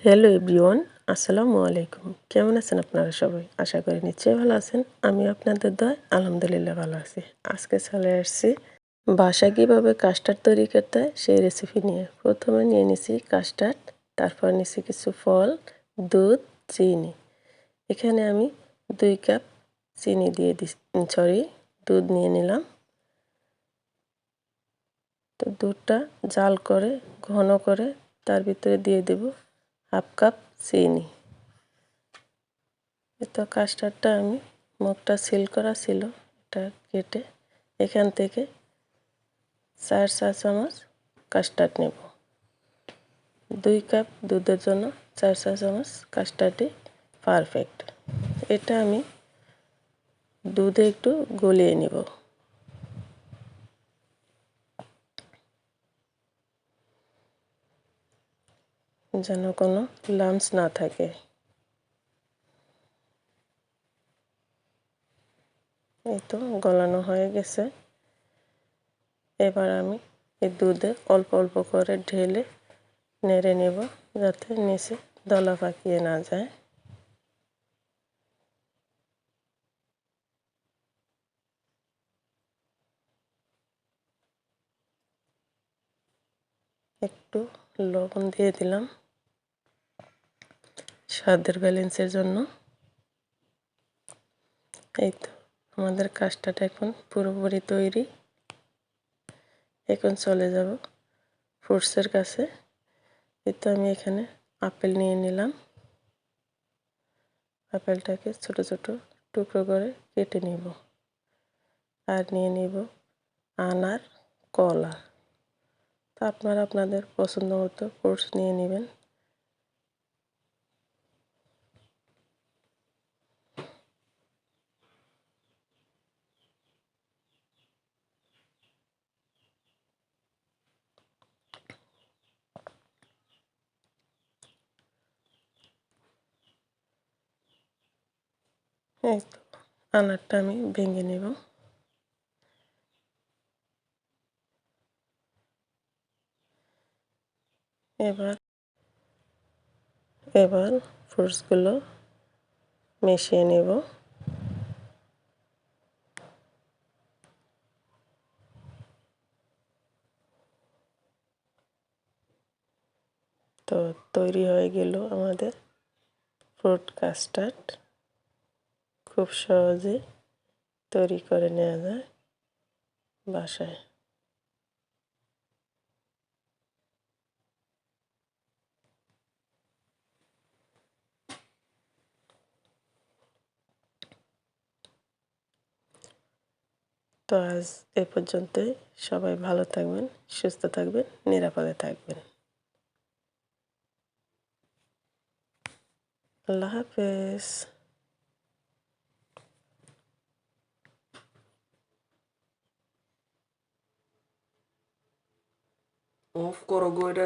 Hello everyone, আসসালামু আলাইকুম। কেমন আছেন আপনারা সবাই? আশা করি নিশ্চয়ই ভালো আছেন। আমি আপনাদের দোয়ায় আলহামদুলিল্লাহ ভালো আছি। আজকে চলে আসছি বাসায় কীভাবে কাস্টার্ড তৈরি করতে হয় সেই রেসিপি নিয়ে। প্রথমে নিয়ে নিছি কাস্টার্ড, তারপর নিছি কিছু ফল, দুধ, চিনি। এখানে আমি 2 কাপ চিনি দিয়ে দুধ নিয়ে নিলাম। তো দুধটা জাল করে ঘন করে তার ভিতরে দিয়ে দেব 1/2 কাপ চিনি। তো কাস্টার্ডটা আমি মুখটা সিল করা ছিল, এটা কেটে এখান থেকে 4 চা চামচ কাস্টার্ড নেব। 2 কাপ দুধের জন্য 4 চা চামচ কাস্টার্ডই পারফেক্ট। এটা আমি দুধে একটু গলিয়ে নেব। যেন কোনো লাম্পস না থাকে। এই তো গলানো হয়ে গেছে। এবার আমি এই দুধে অল্প অল্প করে ঢেলে নেড়ে নেব, যাতে নিচে দলা পাকিয়ে না যায়। একটু লবণ দিয়ে দিলাম স্বাদের ব্যালেন্সের জন্য। এই তো আমাদের কাজটা এখন পুরোপুরি তৈরি। এখন চলে যাব ফ্রুটসের কাছে। এই তো আমি এখানে আপেল নিয়ে নিলাম। আপেলটাকে ছোট ছোট টুকরো করে কেটে নিব। আর নিয়ে নিব আনার, কলা। তো আপনারা আপনাদের পছন্দ মতো ফ্রুটস নিয়ে নেবেন। এই তো আনারটা আমি ভেঙে নেব। এবার এবার ফ্রুটসগুলো মিশিয়ে নেব। তো তৈরি হয়ে গেল আমাদের ফ্রুট কাস্টার্ড। খুব সহজে তৈরি করে নেওয়া যায় বাসায়। তো আজ এ পর্যন্তই। সবাই ভালো থাকবেন, সুস্থ থাকবেন, নিরাপদে থাকবেন। আল্লাহ হাফেজ। অফ করো গো এটা।